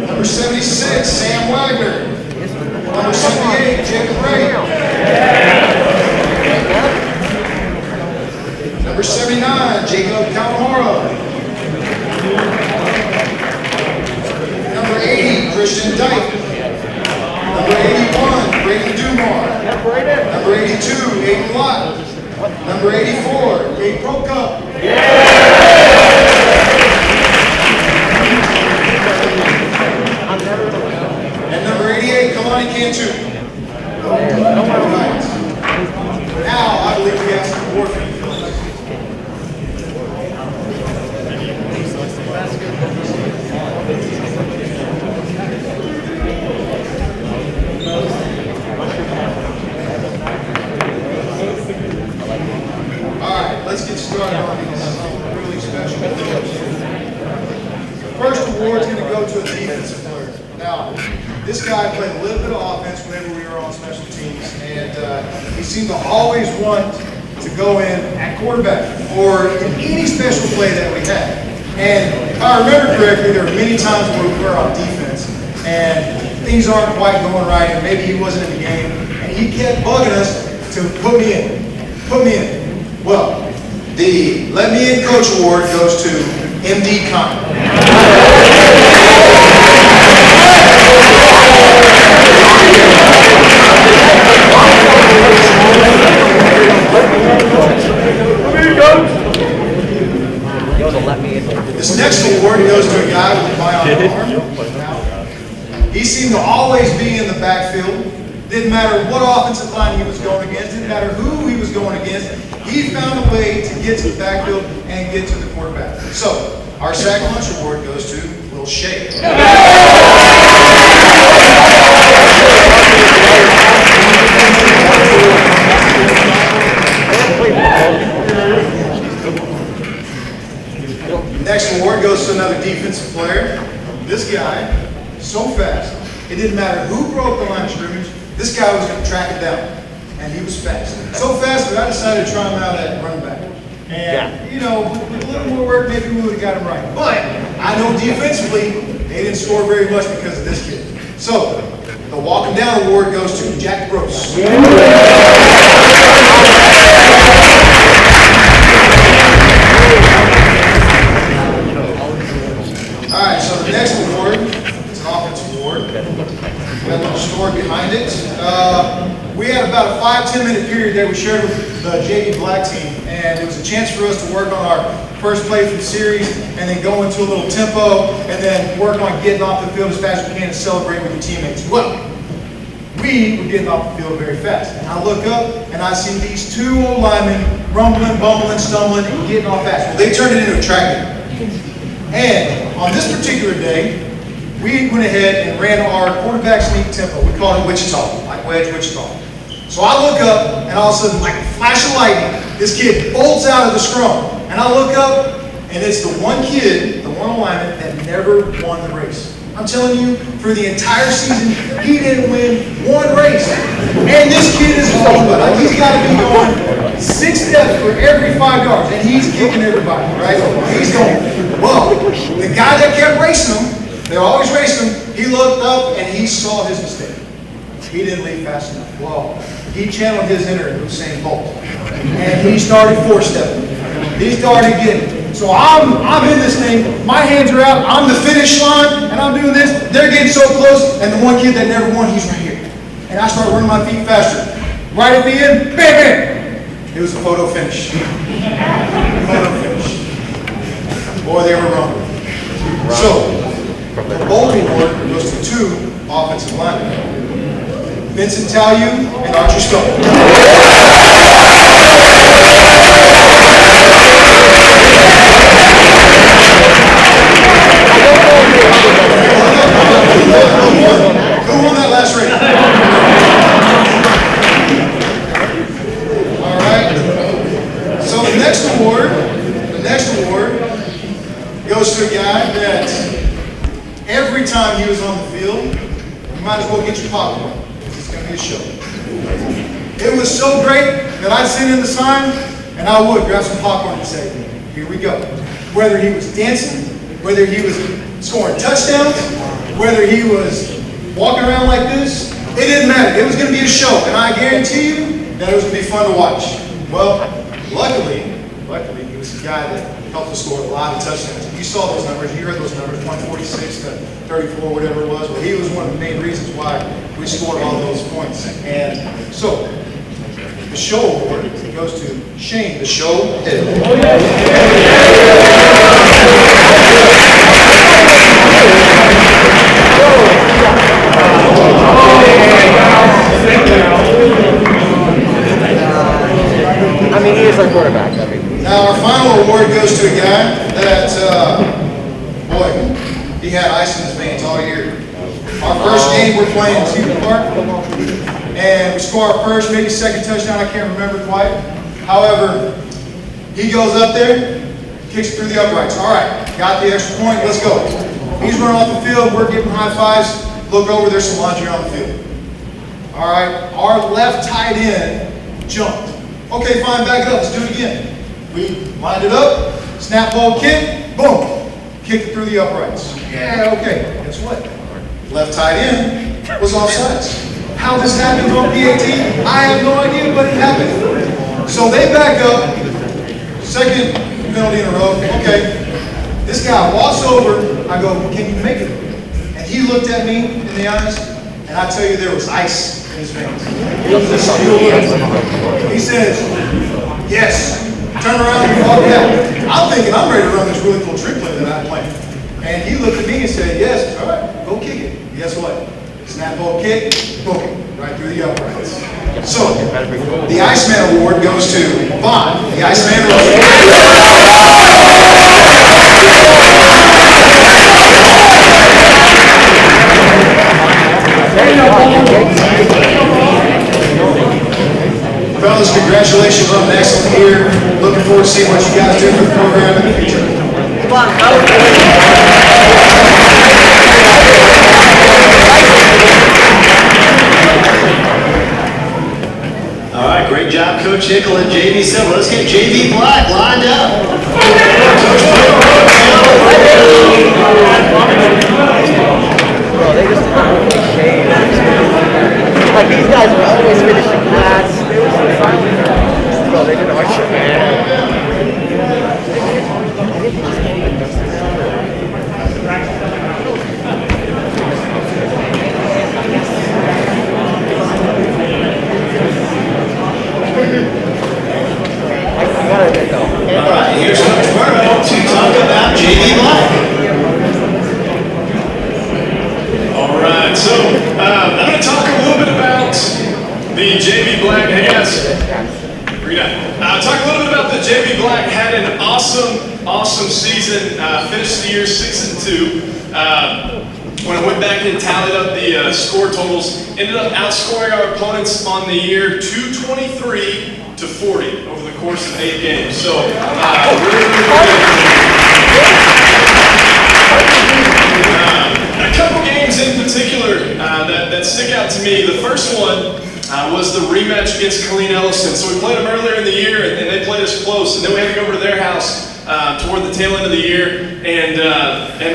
Number 76, Sam Wagner. Number 78, Jacob Wright. Number 79, 99, Jacob Kawahara. Number 80, Christian Dyke. Number 81, Brady Dumar. Number 82, Aiden Lott. Number 84, Gabe Prokup. And number 88, Kalani Cantu. Right. Now, I believe we have some more for you. Alright, let's get started on these really special awards. The first award is going to go to a defensive player. Now, this guy played a little bit of offense whenever we were on special teams, and he seemed to always want to go in at quarterback or in any special play that we had. And if I remember correctly, there were many times where we were on defense, and things aren't quite going right, and maybe he wasn't in the game, and he kept bugging us to put me in. Well, the Let Me In Coach Award goes to MD Connor. This next award goes to a guy with a bionic arm. He seemed to always be in the backfield. Didn't matter what offensive line he was going against. Didn't matter who he was going against. He found a way to get to the backfield and get to the quarterback. So, our Sack Lunch Award goes to Will Shea. Next award goes to another defensive player. This guy, so fast, it didn't matter who broke the line of scrimmage, this guy was going to track it down. And he was fast. So fast that I decided to try him out at running back. And, you know, with a little more work, maybe we would have got him right. But I know defensively, they didn't score very much because of this kid. So, the Walking Down Award goes to Jack Gross. Alright, so the next award, it's an offensive award. We got a little story behind it. We had about a 5-10 minute period that we shared with the JV Black team, and it was a chance for us to work on our first play for the series, and then go into a little tempo, and then work on getting off the field as fast as we can and celebrate with your teammates. Well, we were getting off the field very fast. And I look up, and I see these two old linemen rumbling, bumbling, stumbling, and getting off fast. Well, they turned it into a track meet. And on this particular day, we went ahead and ran our quarterback sneak tempo. We called it Wichita, like Wedge Wichita. So I look up, and all of a sudden, like a flash of lightning, this kid bolts out of the scrum. And I look up, and it's the one kid, the one alignment, that never won the race. I'm telling you, for the entire season, he didn't win one race. And this kid is going, like he's got to be going 6 steps for every 5 yards, and he's kicking everybody, right? He's going. Well, the guy that kept racing him, they always raced him, he looked up and he saw his mistake. He didn't leave fast enough. Well, he channeled his inner Usain Bolt, and he started 4-stepping. He started getting. So I'm in this thing, my hands are out, I'm the finish line, and I'm doing this. They're getting so close, and the one kid that never won, he's right here. And I start running my feet faster. Right at the end, bam, bam. It was a photo finish. Photo finish. Boy, they were wrong. So, the Bolt Award goes to 2 offensive linemen. Vincent Talu and Archie Stone. Who won that last race? All right. So the next award goes to a guy that every time he was on the field, you might as well get your popcorn. It's going to be a show. It was so great that I'd sit in the sign and I would grab some popcorn and say, here we go. Whether he was dancing, whether he was scoring touchdowns, whether he was walking around like this, it didn't matter. It was going to be a show, and I guarantee you that it was going to be fun to watch. Well, luckily, he was He's a guy that helped us score a lot of touchdowns. You saw those numbers, you heard those numbers, 146 to 34, whatever it was. Well, he was one of the main reasons why we scored all those points. And so, the show award goes to Shane, the show Hill. I mean, he is our quarterback. Now, our final award goes to a guy that, boy, he had ice in his veins all year. Our first game, we're playing Seaton Park, and we score our first, maybe second touchdown, I can't remember quite. However, he goes up there, kicks it through the uprights. All right, got the extra point, let's go. He's running off the field, we're giving high fives. Look over, there's some laundry on the field. All right, our left tight end jumped. Okay, fine, back it up, let's do it again. We lined it up, snap ball kick, boom, kicked it through the uprights. Yeah, okay, guess what? Left tight end was offsides. How this happened on PAT, I have no idea, but it happened. So they back up, second penalty in a row, okay. This guy walks over, I go, can you make it? And he looked at me in the eyes, and I tell you there was ice in his veins. He says, yes. Turn around and walk out. I'm thinking I'm ready to run this really cool trick play that I'm playing. And he looked at me and said, yes, all right, go kick it. Guess what? Snap ball kick, boom, right through the uprights. So, the Iceman Award goes to Vaughn, the Iceman Fellas, congratulations on an excellent year. Looking forward to seeing what you guys do for the program in the future. Come on, All right, great job, Coach Hickle and JV Silver. Let's get JV Black lined up. like these guys were always finishing last. They were so silent. Bro, they did arch it, man. All right, here's Coach Burrow to talk about JV Black. All right, so I'm going to talk a little bit about the JV Black. Hey guys, read out. Talk a little bit about the JV Black. Had an awesome season. Finished the year 6-2. When I went back and tallied up the score totals, ended up outscoring our opponents on the year 223-40 over the course of 8 games. So really good. A couple games in particular that stick out to me. The first one was the rematch against Colleen Ellison. So we played them earlier in the year, and they played us close. And then we had to go over to their house toward the tail end of the year, and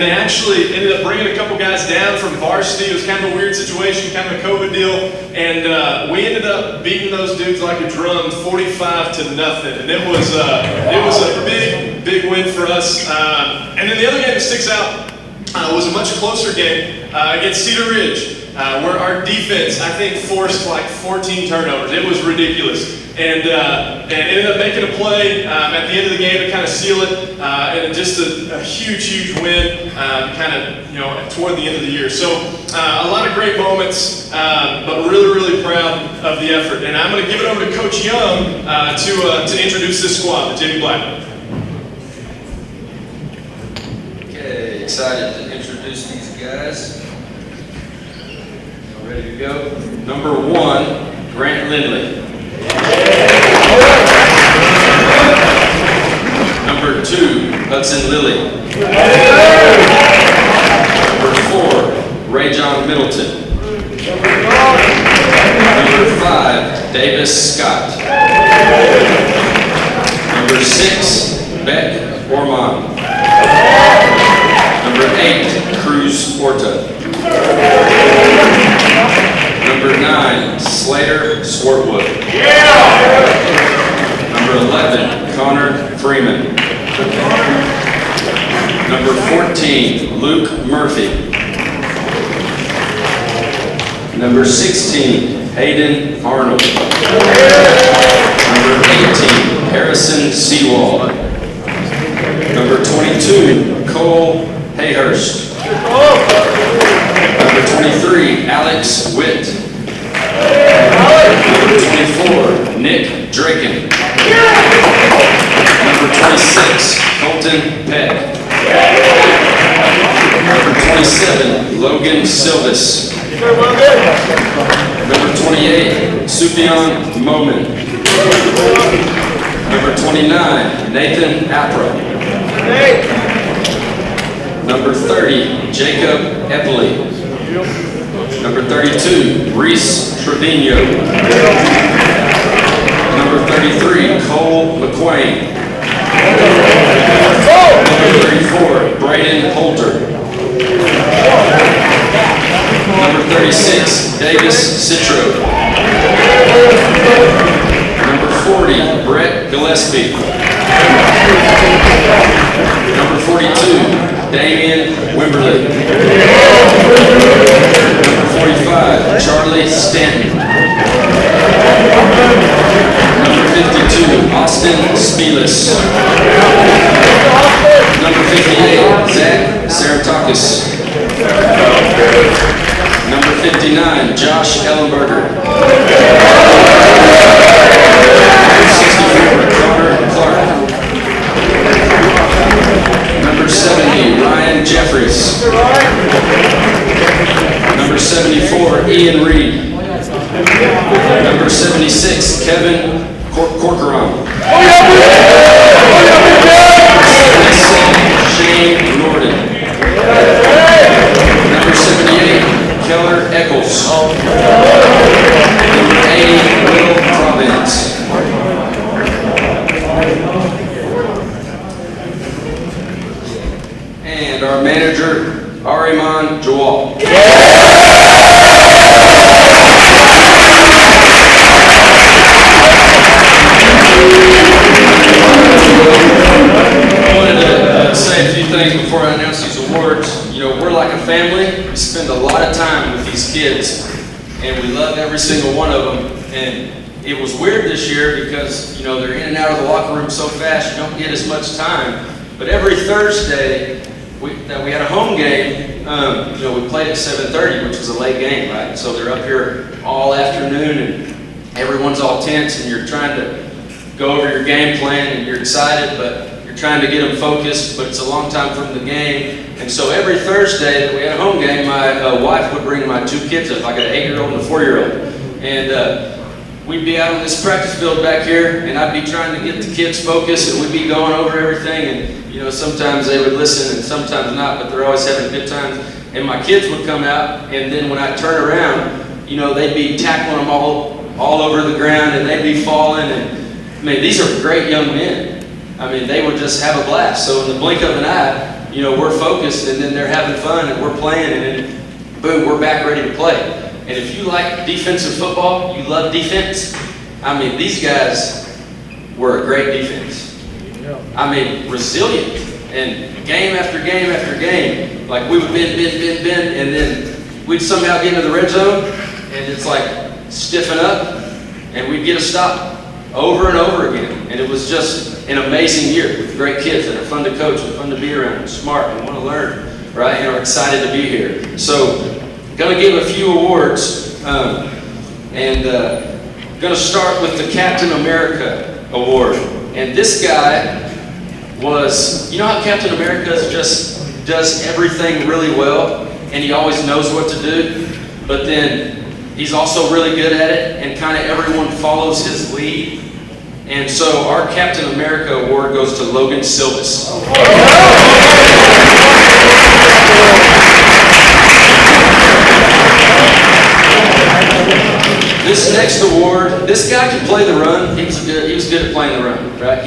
they actually ended up bringing a couple guys down from varsity. It was kind of a weird situation, kind of a COVID deal, and we ended up beating those dudes like a drum, 45-0, and it was a big win for us. And then the other game that sticks out was a much closer game against Cedar Ridge, where our defense, I think, forced like 14 turnovers. It was ridiculous. And ended up making a play at the end of the game to kind of seal it, and just a huge win, kind of, toward the end of the year. So a lot of great moments, but really proud of the effort. And I'm going to give it over to Coach Young to introduce this squad, the JV Black. Okay, excited to introduce these guys. Y'all ready to go? Number 1, Grant Lindley. Number 2, Hudson Lilly. Number 4, Ray John Middleton. Number 5, Davis Scott. Number 6, Beck Ormond. Number 8, Cruz Porta. Number 9, Slater Swartwood. Number 11, Connor Freeman. Number 14, Luke Murphy. Number 16, Hayden Arnold. Number 18, Harrison Seawald. Number 22, Cole Hayhurst. Number 23, Alex Witt. Number 24, Nick Draken. Number 26, Colton Peck. Number 27, Logan Silvis. Number 28, Sufyan Momin. Number 29, Nathan Apra. Number 30, Jacob Epley. Number 32, Reese Trevino. Number 33, Cole McQuain. Number 34, Braden Holter. Number 36, Davis Citro. Number 40, Brett Gillespie. Number 42, Damian Wimberly. Number 45, Charlie Stanton. Number 52, Austin Spielis. Number 58, Zach Saratakis. Number 59, Josh Ellenberger. Number 64, Connor Clark. Number 70, Ryan Jeffries. Number 74, Ian Reed. Number 76, Kevin Corcoran. Number 77, Shane Norden. Number 78, Keller Eccles. Number 80, Will Providence. And our manager, Ariman Jawal. I wanted to say a few things before I announce these awards. You know, we're like a family. We spend a lot of time with these kids, and we love every single one of them. And it was weird this year because, you know, they're in and out of the locker room so fast, you don't get as much time. But every Thursday that we had a home game, you know, we played at 7:30, which was a late game, right? So they're up here all afternoon, and everyone's all tense, and you're trying to go over your game plan, and you're excited, but you're trying to get them focused, but it's a long time from the game. And so every Thursday that we had a home game, my wife would bring my two kids up. I got an 8-year-old and a 4-year-old. And we'd be out on this practice field back here, and I'd be trying to get the kids focused, and we'd be going over everything. And, you know, sometimes they would listen and sometimes not, but they're always having good times. And my kids would come out, and then when I turn around, you know, they'd be tackling them all over the ground, and they'd be falling. And I mean, these are great young men. I mean, they would just have a blast. So in the blink of an eye, you know, we're focused, and then they're having fun, and we're playing, and then boom, we're back ready to play. And if you like defensive football, you love defense, I mean, these guys were a great defense. I mean, resilient. And game after game after game, like we would bend, and then we'd somehow get into the red zone, and it's like stiffen up, and we'd get a stop over and over again. And it was just an amazing year with great kids that are fun to coach and fun to be around and smart and want to learn, right? And are excited to be here. So, gonna give a few awards, and gonna start with the Captain America Award. And this guy was, you know how Captain America just does everything really well, and he always knows what to do, but then he's also really good at it, and kind of everyone follows his lead. And so our Captain America Award goes to Logan Silvis. This next award, this guy could play the run. He was good at playing the run, right?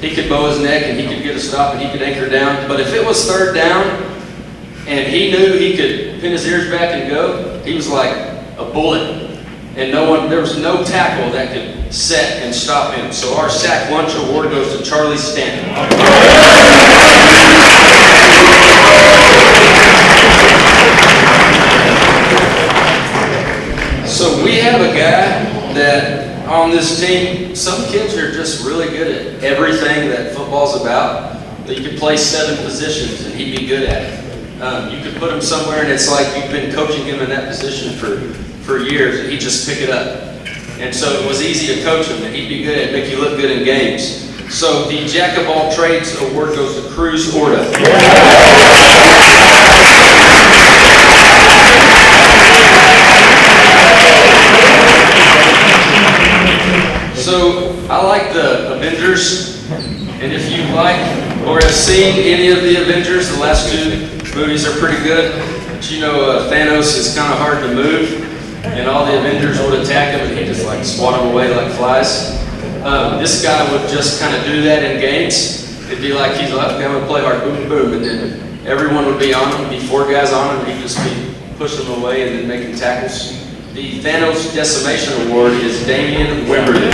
He could bow his neck, and he could get a stop, and he could anchor down. But if it was third down, and he knew he could pin his ears back and go, he was like a bullet. and there was no tackle that could set and stop him. So our sack lunch award goes to Charlie Stanton. So we have a guy that on this team, some kids are just really good at everything that football's about. You could play 7 positions and he'd be good at it. You could put him somewhere and it's like you've been coaching him in that position for years and he'd just pick it up. And so it was easy to coach him and he'd be good at it, make you look good in games. So the Jack of all trades award goes to Cruz Orta. So I like the Avengers, and if you like or have seen any of the Avengers, the last 2 movies are pretty good. But you know Thanos is kind of hard to move, and all the Avengers would attack him and he'd just like swat them away like flies. This guy would just kind of do that in games. It'd be like he's like, okay, I'm gonna play hard, boom, boom, and then everyone would be on him, be 4 guys on him, and he'd just be pushing them away and then making tackles. The Thanos Decimation Award is Damian Wimberly.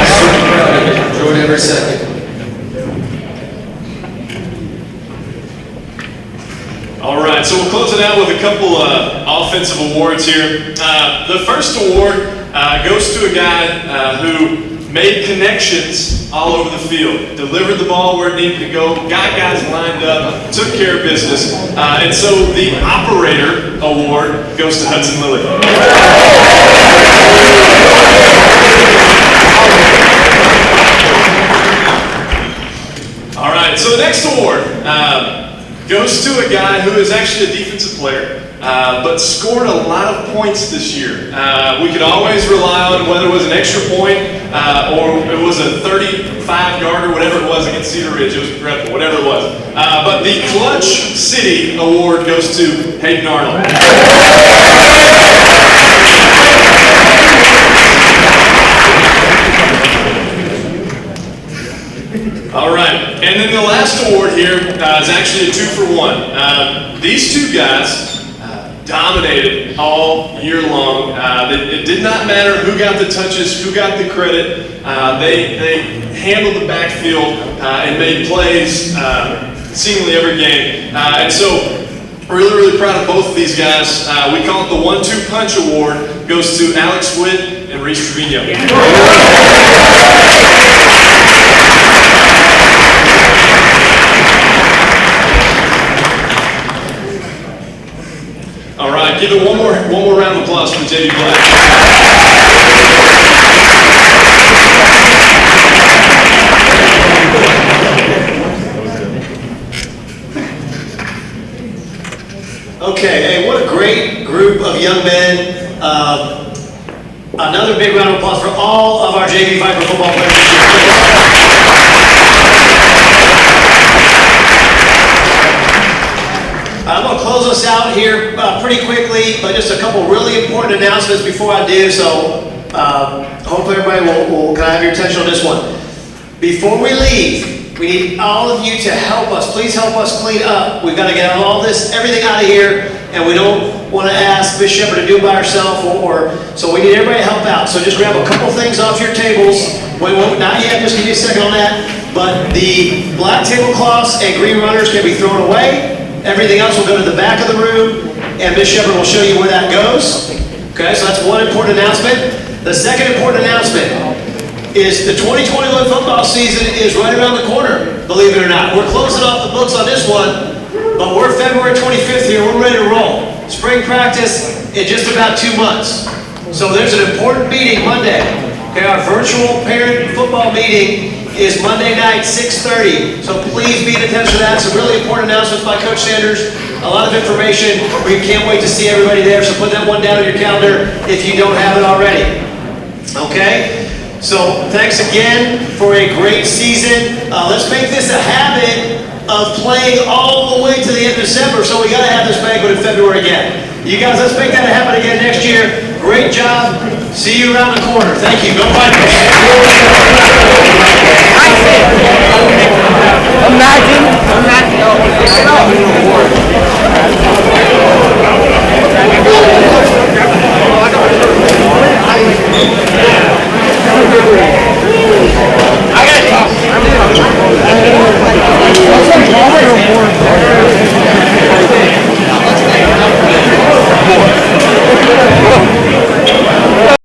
Super proud of it. Enjoyed every second. All right, so we'll close it out with a couple offensive awards here. The first award goes to a guy who made connections all over the field, delivered the ball where it needed to go, got guys lined up, took care of business. And so the Operator Award goes to Hudson Lilly. All right, so the next award goes to a guy who is actually a defensive player, but scored a lot of points this year. We could always rely on whether it was an extra point or it was a 35-yarder, whatever it was against Cedar Ridge. It was incredible, whatever it was. But the Clutch City Award goes to Hayden Arnold. All right, and then the last award here is actually a 2-for-1. These 2 guys dominated all year long. It did not matter who got the touches, who got the credit. They handled the backfield and made plays seemingly every game. And so really, really proud of both of these guys. We call it the 1-2 Punch Award. Goes to Alex Witt and Reese Trevino. All right, give it one more round of applause for JV Black. Okay, hey, what a great group of young men. Another big round of applause for all of our JV Viper football players this year. I'm going to close us out here pretty quickly, but just a couple really important announcements before I do, so hopefully everybody will kind of have your attention on this one. Before we leave, we need all of you to help us. Please help us clean up. We've got to get everything out of here, and we don't want to ask Miss Shepherd to do it by herself, so we need everybody to help out. So just grab a couple things off your tables. We won't, not yet, just give me a second on that. But the black tablecloths and green runners can be thrown away. Everything else will go to the back of the room, and Miss Shepherd will show you where that goes. Okay, so that's one important announcement. The second important announcement is the 2021 football season is right around the corner, believe it or not. We're closing off the books on this one, but we're February 25th here. We're ready to roll. Spring practice in just about 2 months. So there's an important meeting Monday. Okay, our virtual parent football meeting is Monday night, 6:30. So please be in attendance for that. Some really important announcements by Coach Sanders. A lot of information. We can't wait to see everybody there. So put that one down on your calendar if you don't have it already. Okay? So thanks again for a great season. Let's make this a habit of playing all the way to the end of December. So we got to have this banquet in February again. You guys, let's make that happen again next year. Great job. See you around the corner. Thank you. Go Vipers. Imagine I don't know.